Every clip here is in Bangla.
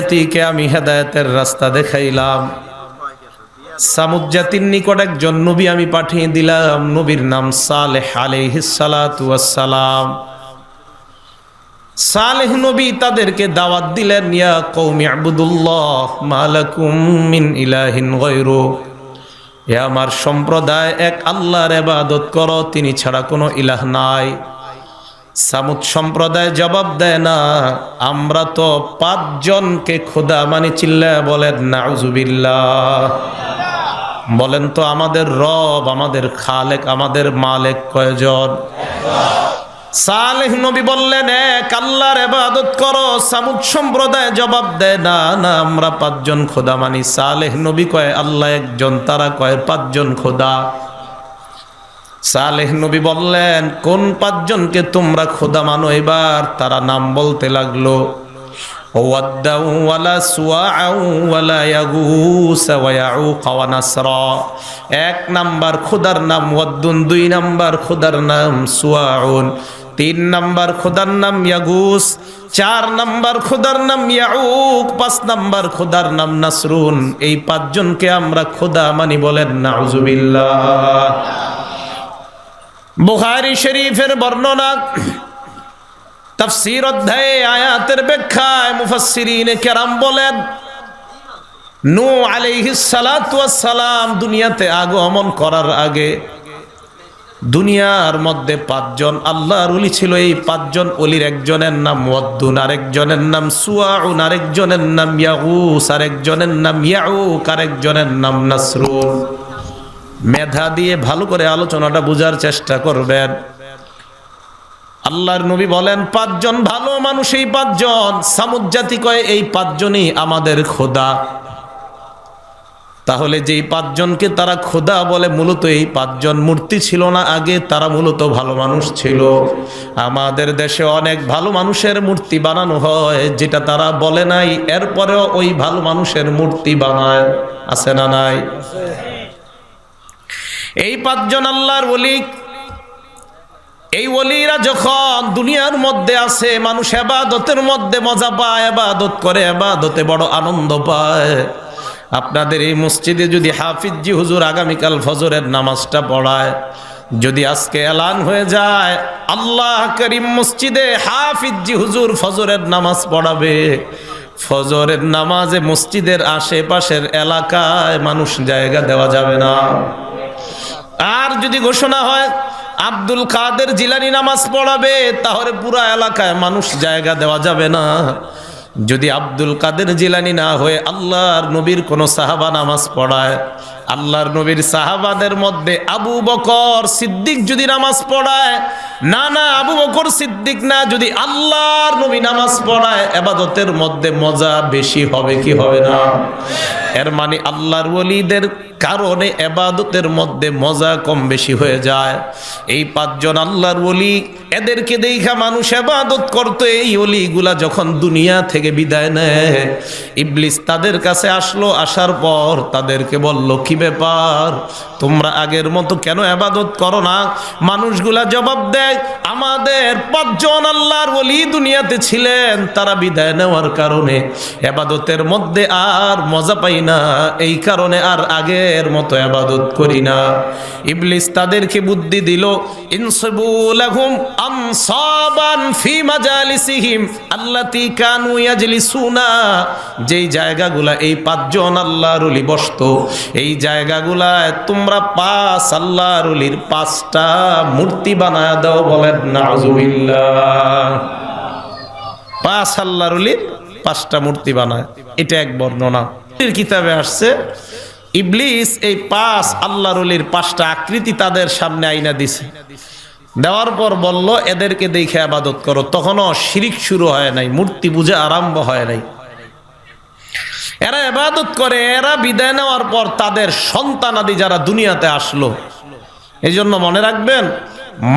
জাতিকে আমি হেদায়েতের রাস্তা দেখাইলাম। সামুদ জাতির নিকট একজন নবী আমি পাঠিয়ে দিলাম, নবীর নাম সালেহ আলাইহিস সালাতু ওয়াস সালাম। সালেহ নবী তাদেরকে দাওয়াত দিলেন, ইয়া কওমি ইবুদুল্লাহ মা লাকুম মিন ইলাহিন গায়রু, হে আমার সম্প্রদায়, এক আল্লাহর ইবাদত করো, তিনি ছাড়া কোনো ইলাহ নাই। সামুদ সম্প্রদায় জবাব দেয় না, আমরা তো 5 জনকে খোদা মানি। চিল্লায়া বলেন নাউজুবিল্লাহ। বলেন তো আমাদের রব, আমাদের খালেক, আমাদের মালিক কয়জন? সালেহ নবী বললেন, এক আল্লাহর ইবাদত করো। সামুদ সম্প্রদায় জবাব দেয় না, না আমরা 5 জন খোদা মানি। সালেহ নবী কয় আল্লাহ একজন, তারা কয় 5 জন খোদা। সালেহ নবী বললেন, কোন 5 জনকে তোমরা খোদা মানো? এবার তারা নাম বলতে লাগলো, ওয়াদ্দাউ ওয়ালা সুআউ ওয়ালা ইয়াগুস ওয়া ইয়াউক ওয়া নাসরা। 1 নাম্বার খোদার নাম ওয়াদ্দুন, 2 নাম্বার খোদার নাম সুআউন, 3 নাম্বার খোদার নাম ইয়াগুস, 4 নাম্বার খোদার নাম ইয়াউক, 5 নাম্বার খোদার নাম নাসরুন। এই 5 জনকে আমরা খোদা মানি। বলেন নাউজুবিল্লাহ। বুখারী শরীফের বর্ণনা, তাফসীর অধ্যায়ে আয়াতের ব্যাখ্যায় মুফাসসিরিনে কেরাম বলেন, নূহ আলাইহিস সালাতু ওয়াস সালাম দুনিয়াতে আগমন করার আগে দুনিয়ার মধ্যে 5 জন আল্লাহর ওলি ছিল। এই 5 জন ওলির একজনের নাম ওয়াদ্দুন, আরেকজনের নাম সুআউন, আরেকজনের নাম ইয়াগুস, আরেকজনের নাম ইয়াউক, আরেকজনের নাম নাসরুন। মেধা দিয়ে ভালো করে আলোচনাটা বোঝার চেষ্টা করবেন। আল্লাহর নবী বলেন 5 জন ভালো মানুষ, এই 5 জন। সামুদ জাতি কয় এই 5 জনই আমাদের খোদা। তাহলে যেই 5 জনকে তারা খোদা বলে, মূলত এই 5 জন মূর্তি ছিল না আগে, তারা মূলত ভালো মানুষ ছিল। আমাদের দেশে অনেক ভালো মানুষের মূর্তি বানানো হয়, যেটা তারা বলে নাই, এরপরেও ওই ভালো মানুষের মূর্তি বানায়। আছে না নাই? এই 5 জন আল্লাহর ওলি। এই ওলিরা যখন দুনিয়ার মধ্যে আছে, মানুষ ইবাদতের মধ্যে মজা পায়, ইবাদত করে, ইবাদতে বড় আনন্দ পায়। আপনাদের এই মসজিদে যদি হাফিজি হুজুর আগামীকাল ফজরের নামাজটা পড়ায়, যদি আজকে এলান হয়ে যায় আল্লাহ করিম মসজিদে হাফিজি হুজুর ফজরের নামাজ পড়াবে, ফজরের নামাজে মসজিদের আশেপাশের এলাকায় মানুষ জায়গা দেওয়া যাবে না। আর যদি ঘোষণা হয় আব্দুল কাদের জিলানী নামাজ পড়াবে, তাহলে পুরা এলাকায় মানুষ জায়গা দেওয়া যাবে না। যদি আব্দুল কাদের জিলানী না হয়ে আল্লাহর নবীর কোন সাহাবা নামাজ পড়ায়, আল্লাহর নবীর সাহাবাদের মধ্যে আবু বকর সিদ্দিক যদি নামাজ পড়ায়, না না আবু বকর সিদ্দিক না, যদি আল্লাহর নবী নামাজ পড়ায়, ইবাদতের মধ্যে মজা বেশি হবে কি হবে না? এর মানে আল্লাহর ওলিদের কারণে ইবাদতের মধ্যে মজা কম বেশি হয়ে যায়। এই 5 জন আল্লাহর ওলি, এদেরকে দেখা মানুষ ইবাদত করতো। এই ওলিগুলা যখন দুনিয়া থেকে বিদায় নেয়, ইবলিস তাদের কাছে আসলো, আসার পর তাদেরকে বলল, কি ব্যাপার, তোমরা আগের মতো কেন ইবাদত করো না? মানুষগুলা জবাব দেয়, আমাদের 5 জন আল্লাহর ওলি দুনিয়াতে ছিলেন, তারা বিদায় নেওয়ার কারণে ইবাদতের মধ্যে আর মজা পাই না, এই কারণে আর আগের মতো ইবাদত করি না। ইবলিস তাদেরকে বুদ্ধি দিল, ইনসিবু লাহুম আনসাবান ফি মাজালিসিহিম আল্লাতী কানু ইয়াজলিসুনা। যেই জায়গাগুলা এই 5 জন আল্লাহর ওলি বসতো, এই জায়গাগুলায় তোমরা 5 আল্লাহর ওলির 5টা মূর্তি বানায় দাও। বলেন নাউজুবিল্লাহ। 5 আল্লাহর ওলির 5টা মূর্তি বানায়, এটা এক বর্ণনা। কিতাবে আসছে ইবলিস এই 5 আল্লাহর ওলির 5টা আকৃতি তাদের সামনে আইনা দিছে, দেওয়ার পর বলল এদেরকে দেখে ইবাদত করো। তখনও শিরিক শুরু হয় নাই, মূর্তি পূজা আরম্ভ হয় নাই। এরা ইবাদত করে, এরা বিদায় নেওয়ার পর তাদের সন্তানাদি যারা দুনিয়াতে আসলো, এই জন্য মনে রাখবেন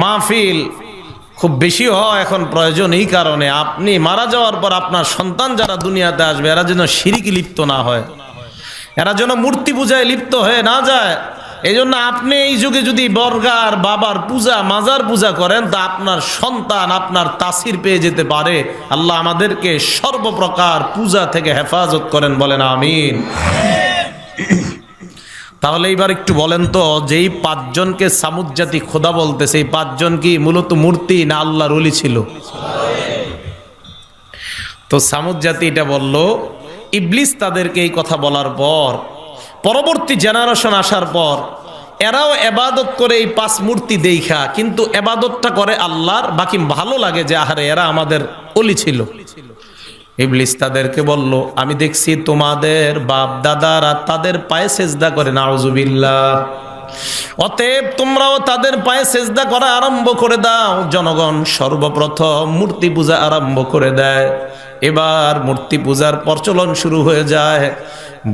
মাহফিল খুব বেশি হওয়া এখন প্রয়োজন। এই কারণে আপনি মারা যাওয়ার পর আপনার সন্তান যারা দুনিয়াতে আসবে, এরা যেন শিরিকে লিপ্ত না হয়, এরা যেন মূর্তি পূজায় লিপ্ত হয়ে না যায়, এই জন্য আপনি এই যুগে যদি বর্গার বাবার পূজা মাজার পূজা করেন তা আপনার সন্তান আপনার তাসির পেয়ে যেতে পারে। আল্লাহ আমাদেরকে সর্বপ্রকার পূজা থেকে হেফাজত করেন, বলেন আমিন। তাহলে এইবার একটু বলেন তো, যেই পাঁচজনকে সামুদ জাতি খোদা বলতেছে, এই পাঁচজন কি মূলত মূর্তি না আল্লাহর ওলি ছিল? তো সামুদ জাতি এটা বলল। ইবলিস তাদেরকে এই কথা বলার পর পরবর্তী জেনারেশন আসার পর এরাও এবাদত করে এই পাঁচ মূর্তি দেখা, কিন্তু এবাদতটা করে আল্লাহর। বাকি ভালো লাগে যে আহারে এরা আমাদের ওলি ছিল। ইবলিস তাদেরকে বলল, আমি দেখছি তোমাদের বাপ দাদারা তাদের পায়ে সেজদা করে, নাউজুবিল্লাহ। অতএব তোমরাও তাদের পায়ে সেজদা করা আরম্ভ করে দাও। জনগণ সর্বপ্রথম মূর্তি পূজা আরম্ভ করে দেয়। এবার মূর্তি পূজার প্রচলন শুরু হয়ে যায়।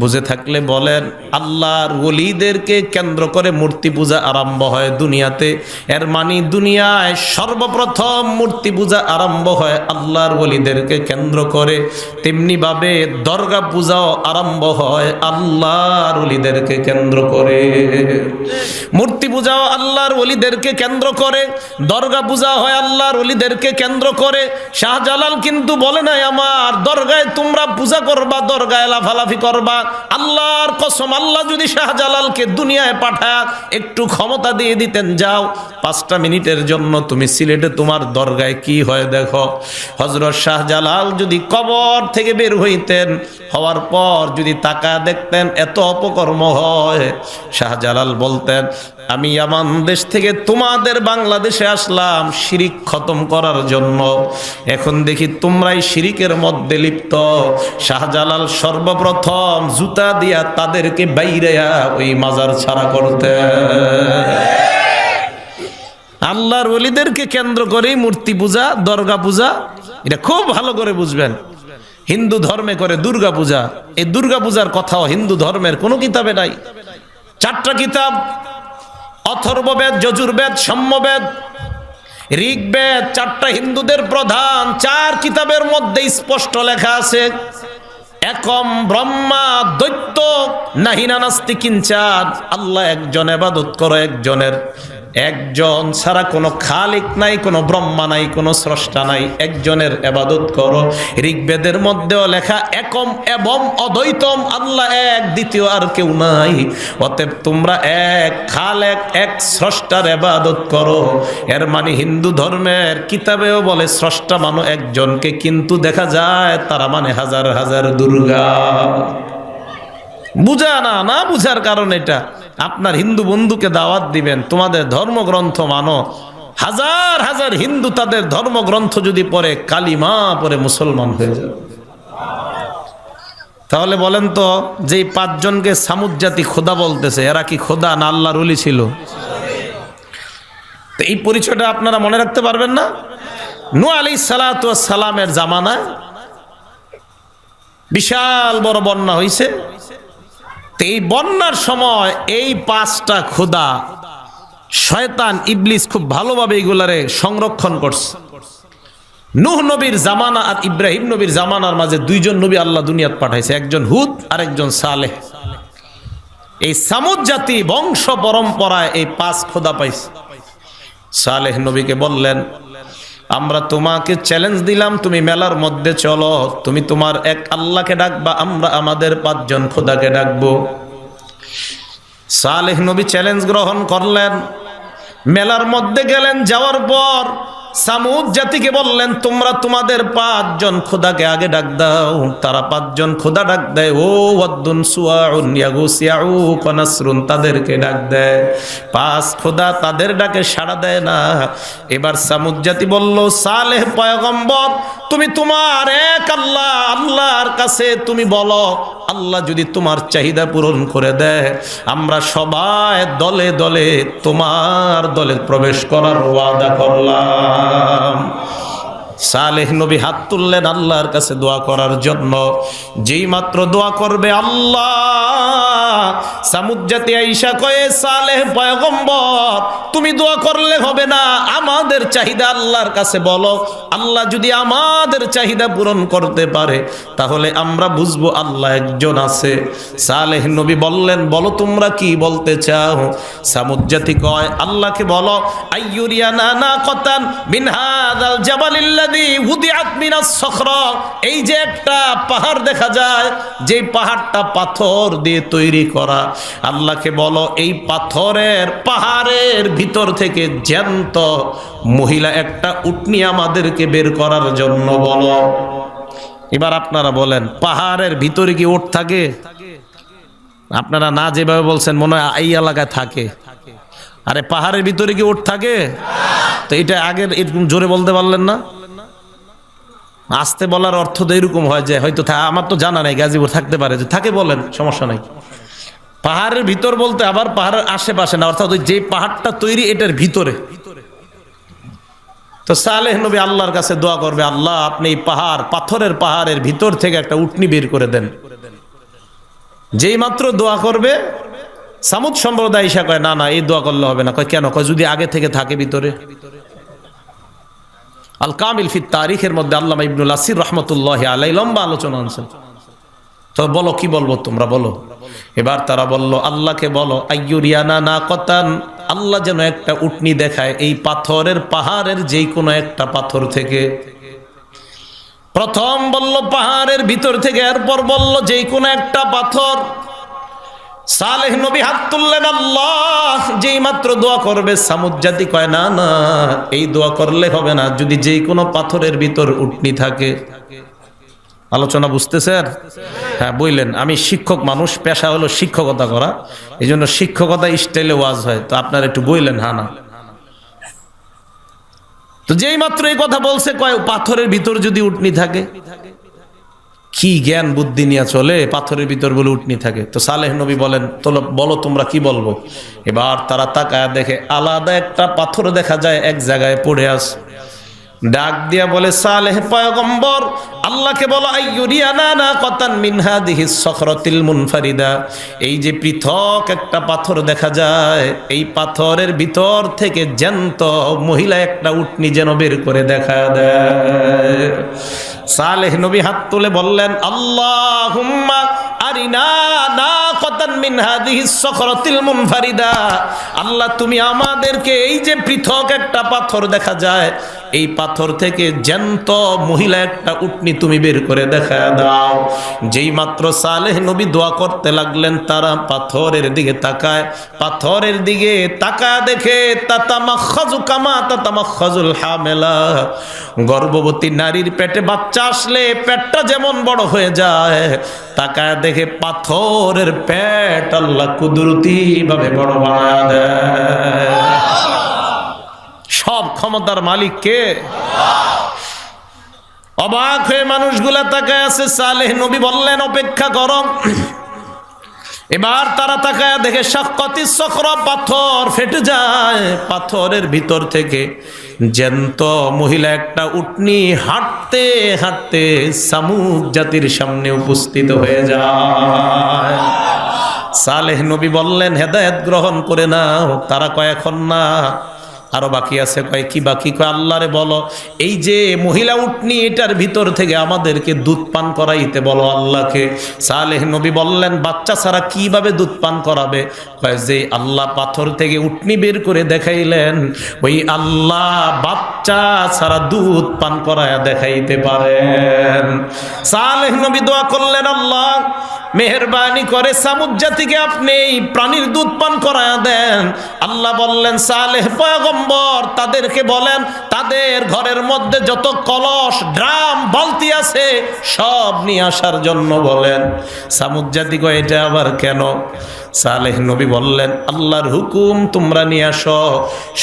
বুঝে থাকলে বলেন, আল্লাহর ওলিদেরকে কেন্দ্র করে মূর্তি পূজা আরম্ভ হয় দুনিয়াতে। এর মানে দুনিয়ায় সর্বপ্রথম মূর্তি পূজা আরম্ভ হয় আল্লাহর ওলিদেরকে কেন্দ্র করে। তেমনিভাবে দরগা পূজাও আরম্ভ হয় আল্লাহর ওলিদেরকে কেন্দ্র করে। মূর্তি পূজাও আল্লাহর ওলিদেরকে কেন্দ্র করে, দরগা পূজা হয় আল্লাহর ওলিদেরকে কেন্দ্র করে। শাহজালাল কিন্তু বলে নাই আমার দরগায় তোমরা পূজা করবা, দরগায় লাফালাফি করবা। আল্লাহর কসম, আল্লাহ যদি শাহজালালকে দুনিয়ায় পাঠায় একটু ক্ষমতা দিয়ে দিতেন, যাও 5টা মিনিটের জন্য তুমি সিলেটে তোমার দরগায় কি হয় দেখো। হযরত শাহজালাল যদি কবর থেকে বের হইতেন, হওয়ার পর যদি তাকা দেখতেন এত অপকর্ম হয়, শাহজালাল বলতেন, আমি ইয়ামান দেশ থেকে তোমাদের বাংলাদেশে আসলাম শিরিক খতম করার জন্য, এখন দেখি তোমরাই শিরিকের মধ্যে লিপ্ত। শাহজালাল সর্বপ্রথম জুতা দিয়া তাদেরকে বাইরেয়া ওই মাজার ছাড়া করতে। আল্লাহর ওলিদেরকে কেন্দ্র করেই মূর্তি পূজা, দরগা পূজা, এটা খুব ভালো করে বুঝবেন। হিন্দু ধর্মে করে দুর্গা পূজা, এই দুর্গা পূজার কথাও হিন্দু ধর্মের কোনো কিতাবে নাই। 4টা কিতাব, অথর্ববেদ, যজুর্বেদ, সাম্যবেদ, ঋগ্বেদ, 4টা হিন্দুদের প্রধান 4 কিতাবের মধ্যে স্পষ্ট লেখা আছে, একম ব্রহ্মা দৈত্য নাহিনা নাস্তি কিঞ্চান। আল্লাহ একজন, ইবাদত করো একজনের, একজন ছাড়া কোনো খালিক নাই, কোনো ব্রহ্মা নাই, কোনো স্রষ্টা নাই, একজনের ইবাদত করো। ঋগ্বেদের মধ্যেও লেখা একম এবং অদ্বৈতম, আল্লাহ এক, দ্বিতীয় আর কেউ নাই। অতএব তোমরা এক খালেক, এক স্রষ্টার ইবাদত করো। এর মানে হিন্দু ধর্মের কিতাবেও বলে স্রষ্টা মানে একজনকে, কিন্তু দেখা যায় তারা মানে হাজার হাজার দুর্গা। বুঝা না বুঝার কারণ এটা। আপনার হিন্দু বন্ধুকে দাওয়াত দিবেন, তোমাদের ধর্মগ্রন্থ মানো। হাজার হাজার হিন্দু তাদের ধর্মগ্রন্থ যদি পড়ে, কালিমা পড়ে মুসলমান হয়ে যাবে। তাহলে বলেন তো, যেই 5 জনকে সামুদ জাতি খোদা বলতেছে, এরা কি খোদা না আল্লাহর ওলি ছিল? তো এই পরিচয়টা আপনারা মনে রাখতে পারবেন না? নূহ আলাইহিস সালাতু ওয়াস সালামের জামানায় বিশাল বড় বন্যা হয়েছে। এই বন্যার সময় এই 5টা খোদা শয়তান ইবলিস খুব ভালোভাবে এগুলারে সংরক্ষণ করছে। নূহ নবীর জামানা আর ইব্রাহিম নবীর জামানার মাঝে 2 জন নবী আল্লাহ দুনিয়াত পাঠাইছে, একজন হুদ আর একজন সালেহ। এই সামুদ জাতি বংশ পরম্পরায় এই 5 খোদা পাইছে। সালেহ নবীকে বললেন, আমরা তোমাকে চ্যালেঞ্জ দিলাম, তুমি মেলার মধ্যে চলো, তুমি তোমার এক আল্লাহকে ডাকবা, আমরা আমাদের 5 জন খোদাকে ডাকবো। সালেহ নবী চ্যালেঞ্জ গ্রহণ করলেন, মেলার মধ্যে গেলেন। যাওয়ার পর সামুদ জাতিকে বললেন, তোমরা তোমাদের 5 জন খোদাকে আগে ডাক দাও। তারা 5 জন খোদা ডাক দেয়, ও ওয়াদ্দুন সুআউন ইয়াগুস ইয়াউক ওয়া নাসরুন, তাদেরকে ডাক দেয়। 5 খোদা তাদের ডাকে সাড়া দেয় না। এবার সামুদ জাতি বলল, সালেহ পয়গম্বর, তুমি তোমার এক আল্লাহর কাছে তুমি বলো, আল্লাহ যদি তোমার চাহিদা পূরণ করে দেয়, আমরা সবাই দলে দলে তোমার দলে প্রবেশ করার ওয়াদা করলাম। সালেহ নবী হাত তুললেন আল্লাহর কাছে দোয়া করার জন্য। যেই মাত্র দোয়া করবে, আল্লাহ সামুদ জাতি আইসা কয়ে সালেহ পয়গম্বর তুমি দোয়া করলে হবে না, আমাদের চাহিদা আল্লাহর কাছে বলো। আল্লাহ যদি আমাদের চাহিদা পূরণ করতে পারে তাহলে আমরা বুঝবো আল্লাহ একজন আছে। সালেহ নবী বললেন বলো তোমরা কি বলতে চাও? সামুদ জাতি কয় আল্লাহকে বলো আইয়ুরিয়ানা নাকাতান মিন হাযাল জাবালিল্লাযী উদিআত মিনাস সখরা, এই যে একটা পাহাড় দেখা যায়, যে পাহাড়টা পাথর দিয়ে তৈরি করা, আল্লাহকে বলো এই পাহাড়ের ভিতর থেকে জ্যান্ত মহিলা একটা উটনি আমাদেরকে বের করার জন্য বলো। এবার আপনারা বলেন পাহাড়ের ভিতরে কি উট থাকে? আপনারা না যেভাবে বলছেন মনে হয় এই এলাকায় থাকে। আরে পাহাড়ের ভিতরে কি উট থাকে? তো এটা আগের এরকম জোরে বলতে পারলেন না? আসতে বলার অর্থ তো এরকম হয় যে হয়তো আমার তো জানা নাই, গাজীপুর থাকতে পারে, যে থাকে বলেন সমস্যা নাই। পাহাড়ের ভিতর বলতে আবার পাহাড়ের আশেপাশে না, অর্থাৎ যে পাহাড়টা তৈরি এটার ভিতরে। তো সালেহ নবী আল্লাহর কাছে দোয়া করবে, আল্লাহ আপনি এই পাথরের ভিতর থেকে একটা উটনি বের করে দেন। যেই মাত্র দোয়া করবে সামুদ সম্প্রদায় ঈশা কয় না এই দোয়া করলে হবে না। কয় কেন? কয় যদি আগে থেকে থাকে ভিতরে। আল কামিল ফি তারিখের মধ্যে আল্লামা ইবনুল আসির রহমতুল্লাহি আলাইহি লম্বা আলোচনা আনছেন। তো বলো কি বলবো তোমরা বলো। এবার তারা বলল আল্লাহকে বলো আইয়ুরিয়ানা নাকাতান, আল্লাহ যেন একটা উটনি দেখায় এই পাহাড়ের যেই কোনো একটা পাথর থেকে। প্রথম বলল পাহাড়ের ভিতর থেকে, এরপর বলল যেই কোনো একটা পাথর। সালেহ নবী হাত তুললেন, আল্লাহ যেই মাত্র দোয়া করবে সামুদ জাতি কয় না এই দোয়া করলে হবে না, যদি যেই কোনো পাথরের ভিতর উটনি থাকে। আলোচনা বুঝতেছেন? হ্যাঁ বললেন। আমি শিক্ষক মানুষ, পেশা হলো শিক্ষকতা করা, এই জন্য শিক্ষকতা স্টাইলে ওয়াজ হয়, তো আপনার একটু বললেন হ্যাঁ না। তো যেই মাত্র এই কথা বলছে কয় পাথরের ভিতর যদি উটনি থাকে। কি জ্ঞান বুদ্ধি নিয়ে চলে, পাথরের ভিতর বলে উটনি থাকে। তো সালেহ নবী বলেন বলো তোমরা কি বলবো। এবার তারা তাকায় দেখে আলাদা একটা পাথর দেখা যায় এক জায়গায় পড়ে আছে। ডাক দিয়া বলে সালেহ পয়গম্বর আল্লাহকে বলো আইয়ুরিয়ানা নাকাতান মিন হাদিহিস সখরাতিল মুনফারিদা, এই যে পৃথক একটা পাথর দেখা যায়, এই পাথরের ভিতর থেকে জ্যান্ত মহিলা একটা উটনি যেন বের করে দেখা দেয়। সালেহ নবী হাত তুলে বললেন আল্লাহুম্মা আরিনা নাকাতান মিন হাদিহিস সখরাতিল মুনফারিদা, আল্লাহ তুমি আমাদেরকে এই যে পৃথক একটা পাথর দেখা যায়, এই পাথর থেকে জ্যান্ত মহিলা একটা উটনি তুমি বের করে দেখা দাও। যেই মাত্র সালেহ নবী দোয়া করতে লাগলেন, তারা পাথরের দিকে তাকায় দেখে তাতামাখাজু কামা তাতামাখাজুল হামেলা, গর্ভবতী নারীর পেটে বাচ্চা আসলে পেটটা যেমন বড় হয়ে যায়, তাকায় দেখে পাথরের পেট আল্লাহ কুদরতি ভাবে বড় বানায় দেয়। সব ক্ষমতার মালিক কে? অবাক হয়ে মানুষগুলা তাকায় আছে। সালেহ নবী বললেন অপেক্ষা করো। এবার তারা তাকায় দেখে শাক্কাতিস সখরা, পাথর ফেটে যায়, পাথরের ভিতর থেকে জ্যান্ত মহিলা একটা উটনি হাঁটতে হাঁটতে সামুদ জাতির সামনে উপস্থিত হয়ে যায়। সালেহ নবী বললেন হেদায়েত গ্রহণ করে নাও। তারা কয় এখন না, আরো বাকি আছে। কয় কি বাকি? কয় আল্লাহরে বলো এই যে মহিলা উটনি এটার ভিতর থেকে আমাদেরকে দুধ পান করাইতে বলো আল্লাহকে। সালেহ নবী বললেন বাচ্চা ছাড়া কিভাবে দুধ পান করাবে? কয় যে আল্লাহ পাথর থেকে উটনি বের করে দেখাইলেন, ওই আল্লাহ বাচ্চা ছাড়া দুধ পান করায়া দেখাইতে পারেন। সালেহ নবী দোয়া করলেন আল্লাহ মেহেরবানি করে সামুদ জাতিকে আপনি এই প্রাণীর দুধ পান করায়া দেন। আল্লাহ বললেন সালেহ পয়গম্বর তাদেরকে বলেন তাদের ঘরের মধ্যে যত কলস ড্রাম বালতি আছে সব নিয়ে আসার জন্য বলেন। সামুদ জাতি কয় এটা আবার কেন? সালেহ নবী বললেন আল্লাহর হুকুম, তোমরা নিয়ে আসো।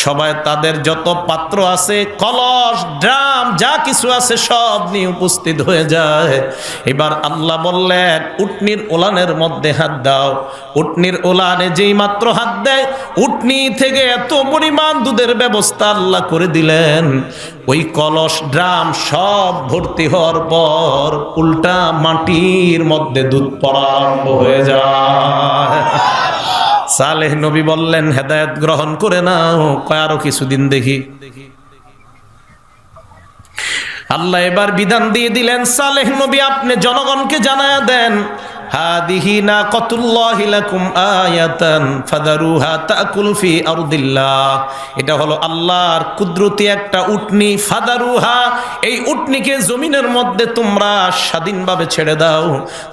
সবাই তাদের যত পাত্র আছে কলস ড্রাম যা কিছু আছে সব নিয়ে উপস্থিত হয়ে যায়। এবার আল্লাহ বললেন উটনির ওলানের মধ্যে হাত দাও। উটনির ওলানে যেই মাত্র হাত দেয় উটনি থেকে এত পরিমাণ দুধের ব্যবস্থা আল্লাহ করে দিলেন, ওই কলস ড্রাম সব ভর্তি হওয়ার পর উল্টা মাটির মধ্যে দুধ পড়া আরম্ভ হয়ে যায়। সালেহ নবী বললেন হেদায়েত গ্রহণ করে নাও, কয় আরো কিছুদিন দেখি। আল্লাহ এবার বিধান দিয়ে দিলেন সালেহ নবী আপনি জনগণকে জানায়া দেন হাদিহি নাকাতুল্লাহি লাকুম আয়াতান ফাদারুহা তাকুল ফি আরদিল্লাহ, এটা হলো আল্লাহর কুদরতি একটা উটনি। ফাদারুহা, এই উটনিকে জমিনের মধ্যে তোমরা স্বাধীনভাবে ছেড়ে দাও।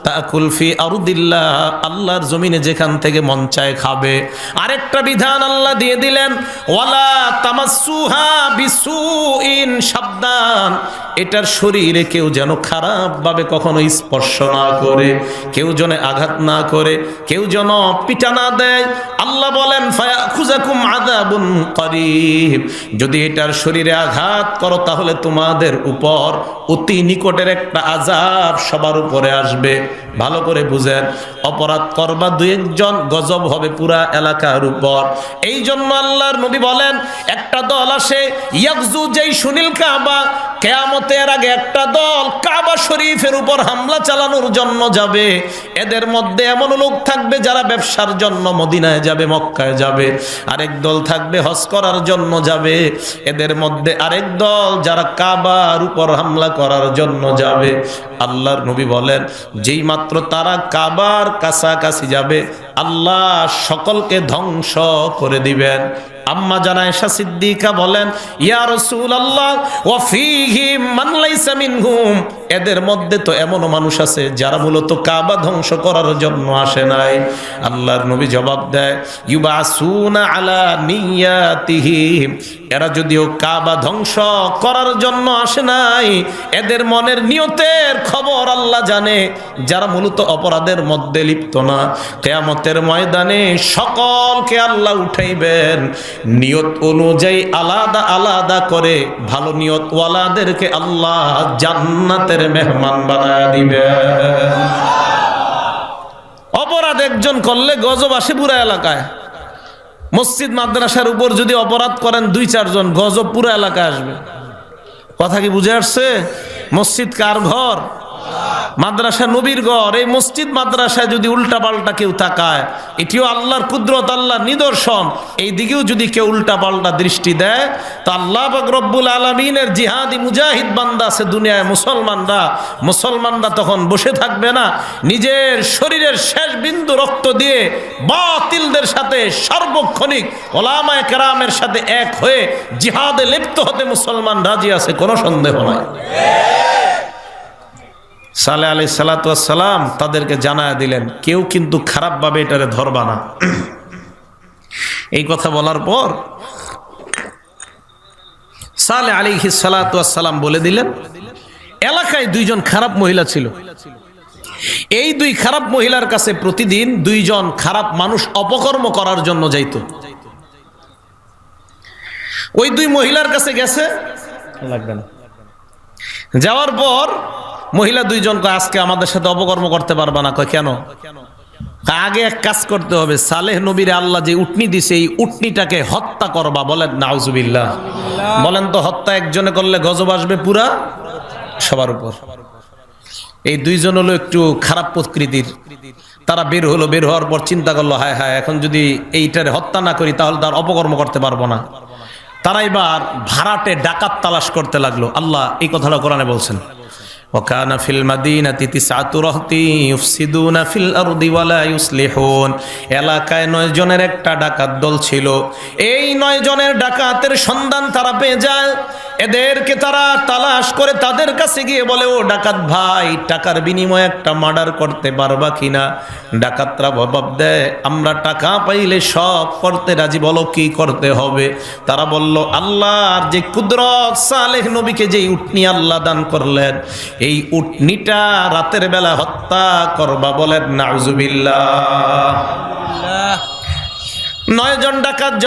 তাকুল ফি আরদিল্লাহ, আল্লাহর জমিনে যেখান থেকে মন চায় খাবে। আরেকটা বিধান আল্লাহ দিয়ে দিলেন ওয়ালা তামাসসুহা বিসুইন, সাবধান এটার শরীরে কেউ যেন খারাপ ভাবে কখনো স্পর্শ না করে, কেউ যেন আঘাত না করে, কেউ যেন পিটা না দেয়। আল্লাহ বলেন ফায়াখুযাকুম আযাবুন করিব, যদি এটার শরীরে আঘাত করো তাহলে তোমাদের উপর অতি নিকটের একটা আযাব সবার উপরে আসবে। ভালো করে বুঝেন, অপরাধ করবা দুই একজন, গজব হবে পুরা এলাকার উপর। এই জন্য আল্লাহর নবী বলেন একটা দল আসে ইয়াগজু যেই সুনীল কাবা, কিয়ামতের আগে একটা দল কাবা শরীফের উপর হামলা চালানোর জন্য যাবে। এদের মধ্যে এমন লোক থাকবে যারা ব্যবসার জন্য মদিনায় যাবে, মক্কায় যাবে। আরেক দল থাকবে হজ করার জন্য যাবে। এদের মধ্যে আরেক দল যারা কাবার উপর হামলা করার জন্য যাবে। আল্লাহর নবী বলেন যেই মাত্র তারা কাবার কাছাকাছি যাবে আল্লাহ সকলকে ধ্বংস করে দিবেন। আম্মা জানা আয়েশা সিদ্দিকা বলেন ইয়া রাসূলুল্লাহ ওয়া ফীহিম মান লাইসা মিনহুম, এদের মধ্যে তো এমনও মানুষ আছে যারা মূলত কাবা ধ্বংস করার জন্য আসে নাই। আল্লাহর নবী জবাব দেয় ইউবাসুনা আলা নিয়াতিহিম, এরা যদিও কাবা ধ্বংস করার জন্য আসে নাই, এদের মনের নিয়তের খবর আল্লাহ জানে। যারা মূলত অপরাধের মধ্যে লিপ্ত না, কিয়ামতের ময়দানে সকলকে আল্লাহ উঠাইবেন, নিয়ত অনুযায়ী আলাদা আলাদা করে ভালো নিয়ত ওয়ালাদেরকে আল্লাহ জান্নাতের মেহমান বানায় দিবেন। অপরাধ একজন করলে গজব আসে পুরা এলাকায়। মসজিদ মাদ্রাসার উপর যদি অপরাধ করেন দুই চারজন, গজব পুরা এলাকায় আসবে। কথা কি বুঝে আসছে? মসজিদ কার ঘর? মাদ্রাসা নবীর ঘর। এই মসজিদ মাদ্রাসায় যদি উল্টা পাল্টা কেউ তাকায়, এটিও আল্লাহর কুদরত, আল্লাহর নিদর্শন। এই দিকেও যদি কেউ উল্টা পাল্টা দৃষ্টি দেয় তো আল্লাহ পাক রব্বুল আলামিনের জিহাদি মুজাহিদ বান্দা আছে দুনিয়ায় মুসলমানরা তখন বসে থাকবে না। নিজের শরীরের শেষ বিন্দু রক্ত দিয়ে বাতিলদের সাথে সার্বক্ষণিক ওলামায়ে কেরামের সাথে এক হয়ে জিহাদে লিপ্ত হতে মুসলমান রাজি আছে, কোনো সন্দেহ নাই। সালেহ আলাইহিস সালাতু ওয়াস সালাম তাদেরকে জানায়া দিলেন কেউ কিন্তু খারাপভাবে এটারে ধরবা না। এই কথা বলার পর সালেহ আলাইহিস সালাতু ওয়াস সালাম বলে দিলেন এলাকায় দুইজন খারাপ মহিলা ছিল, এই দুই খারাপ মহিলার কাছে প্রতিদিন দুইজন খারাপ মানুষ অপকর্ম করার জন্য যাইত। ওই দুই মহিলার কাছে গেছে, লাগবে না, যাওয়ার পর মহিলা দুইজন কয় আজকে আমাদের সাথে অপকর্ম করতে পারবা না। কয় কেন? আগে এক কাজ করতে হবে, সালেহ নবীর আল্লাহ যে উটনি দিছে এই উটনিটাকে হত্যা করবা। বলেন নাউজুবিল্লাহ। বলেন তো হত্যা একজনে করলে গজব আসবে পুরা সবার উপর। এই দুইজন হলো একটু খারাপ প্রকৃতির। তারা বের হলো, বের হওয়ার পর চিন্তা করলো হায় হায় এখন যদি এইটারে হত্যা না করি তাহলে তার অপকর্ম করতে পারবো না। তারা এবার ভাড়াটে ডাকাত তালাশ করতে লাগলো। আল্লাহ এই কথাটা কোরআনে বলছেন ওয়াকানা ফিল মাদিনাতি তিসআতু রাহতি ইউফসিদুনা ফিল আরদি ওয়ালা ইউসলিহুন, এলাকায় 9 জনের একটা ডাকাত দল ছিল। এই 9 জনের ডাকাতের সন্ধান তারা পেয়ে যায়। এদেরকে তারা তালাশ করে তাদের কাছে গিয়ে বলে ও ডাকাত ভাই, টাকার বিনিময়ে একটা মার্ডার করতে পারবা কিনা? ডাকাতরা জবাব দেয় আমরা টাকা পাইলে সব করতে রাজি, বলো কি করতে হবে? তারা বলল আল্লাহর যে কুদরত, সালেহ নবীকে যেই উটনি আল্লাহ দান করলেন এই উটনিটা রাতের বেলা হত্যা করবা। বলেন নাউজুবিল্লাহ। 9 জন ডাকাত